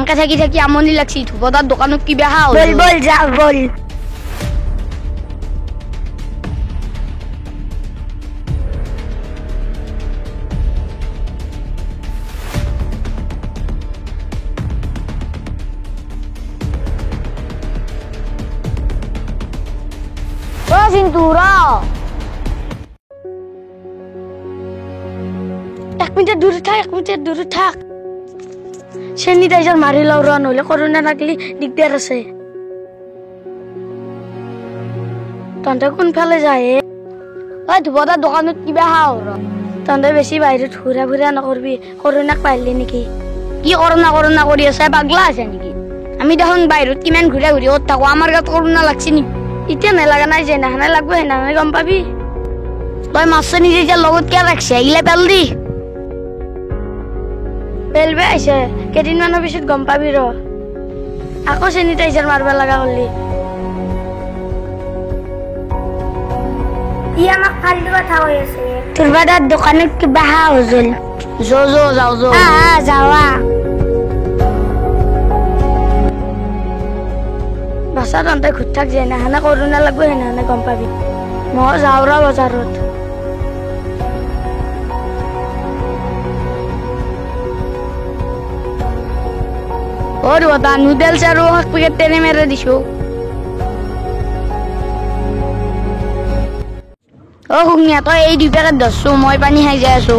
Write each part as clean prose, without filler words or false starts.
এনকা থাকি থাকি আমনি লাগছি ধুপদার দোকানত কি বেহা বল বল যা বল ও সিন্তুরা 1 মিনিট দূরে থাক 1 মিনিট দূরে থাক স্যানিটাইজার মারি লাও রান হইলে করোনা লাগলি দিগদার আছে তন্তে কোন ফেলে যায় ওই ধুপদার দোকানত কি বেহা তন্তে বেশি বাইরে ঘুরা ঘুরা নকরবি করোনা পাইলি নাকি কি করোনা করোনা কৰি আছে পাগলা আছে নেকি আমি দেখোন বাইৰত কিমান ঘুৰা ঘুৰি ওত থাকো আমাৰ গাত করোনা লাগছি নি ইতিয়া নেলাগা নাই যে না লাগবো হেনা গম পাবি তই মাছ নিজে যে লগত কে রাখছে ইলে পেল দি পেলবে আইছে কেদিনমানৰ পিছত গম পাবি ৰ আকৌ স্যানিটাইজাৰ মাৰবা লাগা হলি ই আমাক ফালতু কথা হৈ আছে তোৰ বাদাৰ দোকানত কি বাহা হজল জো জো যাও জো যাওয়া বাসা তন্তে ঘুর থাক যে না করোনা লাগবো হেনা গম পাবি মই যাও ৰ বজাৰত और बता नूडल्स और वो हक पे तेरे मेरे दिशो ओ हुनिया तो এই দুই প্যাকেট 10 মই পানি খাই যাই আছো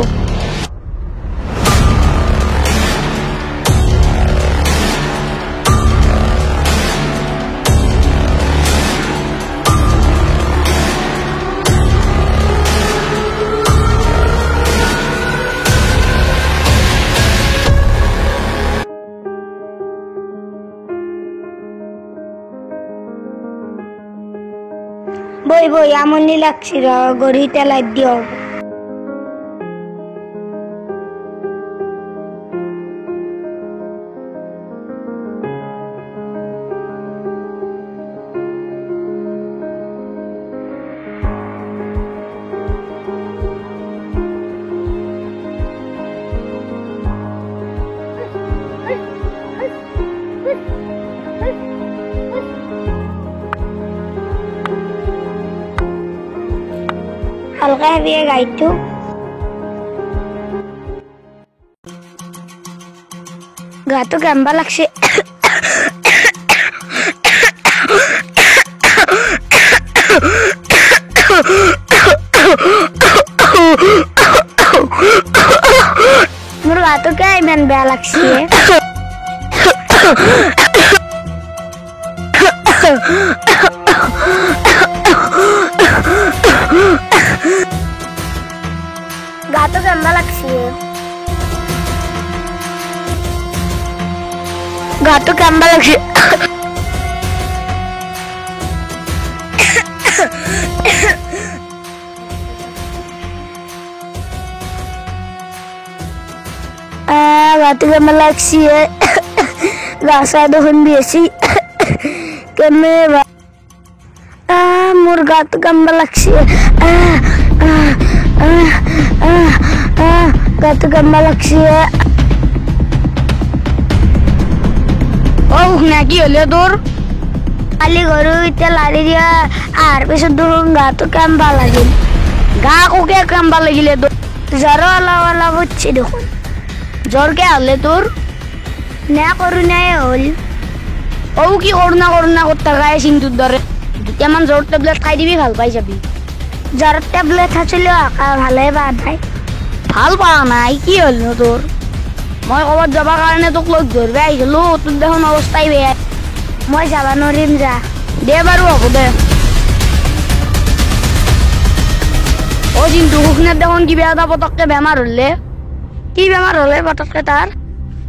বই বই আমনি লাগছি র গড়ি তেলাই দিও হালকা দিয়ে গাইটো গাটো গাম্বা লাগছে মোর গাটো কে ইমান বেয়া লাগছে গাটো গাম্বা লাগছে গাটো গাম্বা লাগছে গাটো গাম্বা লাগছে গাছা দেখুন বেশি কেমনে মোর গাটো গাম্বা লাগছে গাটো গাম্বা লাগছে ও হুনিয়া কি হলে তোর কালি গরু ইতে লাড়ি দিয়া আর পিছত দেখুন গাটো গাম্বা লাগিল গা কোকে কাম্বা লাগিলে তোর জ্বর আলা বুঝছি দেখুন জ্বর কে হলে তোর না করুণাই হল ও কি করোনা করোনা করতে গায়ে সিন্দুর ধরে কেমন জ্বর ট্যাবলেট খাই দিবি ভাল পাই যাবি জ্বরের ট্যাবলেট আছিল ভালে পাওয়া নাই ভাল পাওয়া নাই কি হল তোর মই কবাত যাবার কারণে তোক লগ ধরবে আইছিলো তোর দেখুন অবস্থাই বেয়া মই যাবা নরিম যা দে বারু হব দে ও কিন্তু হুকনের দেখুন কি বেয়া পতককে বেমার হলে কি বেমার হলে পতককে তার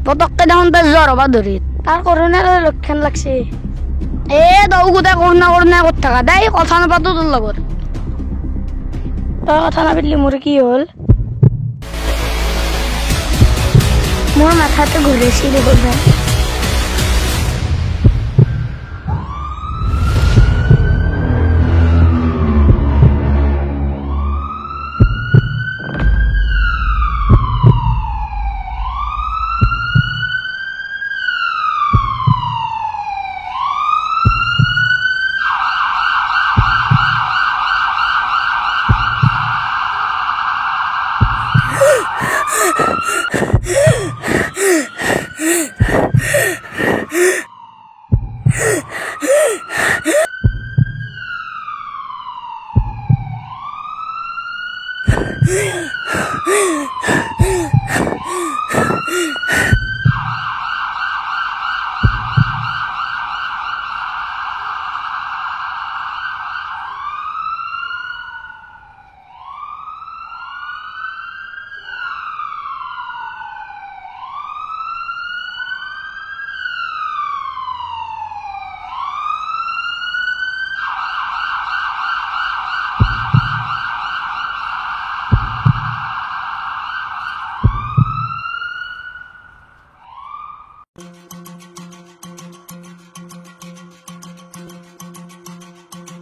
পতককে দেখুন তার জ্বর হবা ধরি তার করোনার লক্ষণ লাগছে এ দৌ গোটাই করোনা করোনা করতে থাকা দেই কথা নাপাতো তোর লগত তই কথা নাপাতিলি মোর কি হল মোর মাথাতে ঘুরেছি দেখুন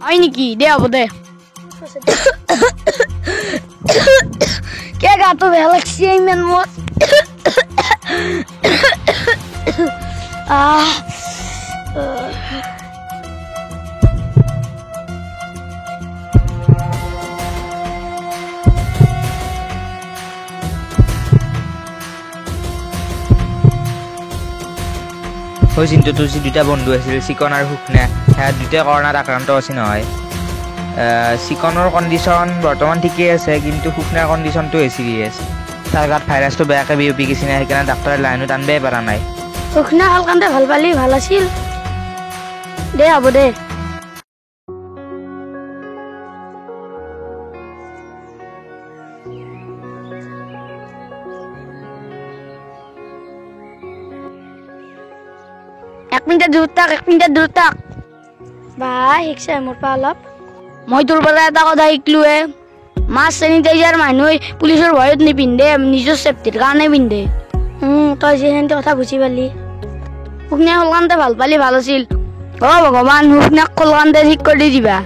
হয় নেকি দে হ'ব দে কে গাটো বেয়া লাগছে ইমান মোৰ চিন্তু তোৰ যি দুটা বন্ধু আছিল চিকন আৰু সুকনা সেয়া দুটাই কৰোণাত আক্ৰান্ত আছে নহয় চিকনৰ কণ্ডিশ্যন বৰ্তমান ঠিকেই আছে কিন্তু সুকনাৰ কণ্ডিশ্যনটো চিৰিয়াছ তাৰ গাত ভাইৰাছটো বেয়াকৈ বিয়পি গৈছে নাই সেইকাৰণে ডাক্তৰে লাইনত আনিবই পৰা নাই সুকনা হাল কান্দে ভাল পালি ভাল আছিল দে হ'ব দে এক মিনিট দূৰত থাক বা শিকছে মোৰ পৰা অলপ মই তোৰ পৰা এটা কথা শিকলোৱে মাস্ক চেনিটাইজাৰ মানুহে পুলিচৰ ভয়ত নিপিন্ধে নিজৰ চেফটিৰ কাৰণে পিন্ধে তই যিখিনি কথা বুজি পালি সুকনাই কলকান্তে ভাল পালি ভাল আছিল অ ভগৱান সুকনাক কলকান্তে ঠিক কৰি দিবা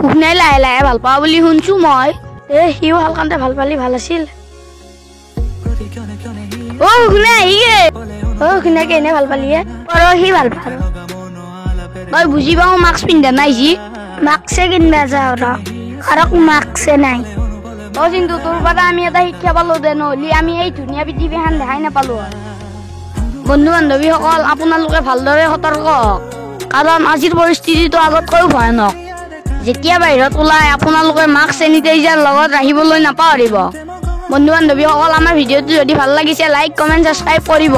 সুকনাই লাহে লাহে ভাল পাওঁ বুলি শুনছো মই সিও হাল কান্দে ভাল পালি ভাল আছিল অ সুকনাই আহিগে সুকনাই কেনে ভাল পালি সি ভাল পাওঁ তই বুজি পাওঁ মাস্ক পিন্ধা নাই সি মাস্কে কিনবা যাওঁ আৰু মাস্কে নাই তই কিন্তু তোৰ পৰা আমি এটা শিক্ষা পালো দে নহ'লে আমি এই ধুনীয়া পৃথিৱীখন দেখাই নাপালো বন্ধু বান্ধৱীসকল আপোনালোকে ভালদৰে সতৰ্ক হওক কাৰণ আজিৰ পৰিস্থিতিটো আগতকৈও ভয়ানক যেতিয়া বাহিৰত ওলাই আপোনালোকে মাস্ক চেনিটাইজাৰ লগত ৰাখিবলৈ নাপাহৰিব বন্ধু বান্ধৱীসকল আমাৰ ভিডিঅ'টো যদি ভাল লাগিছে লাইক কমেণ্ট ছাবস্ক্ৰাইব কৰিব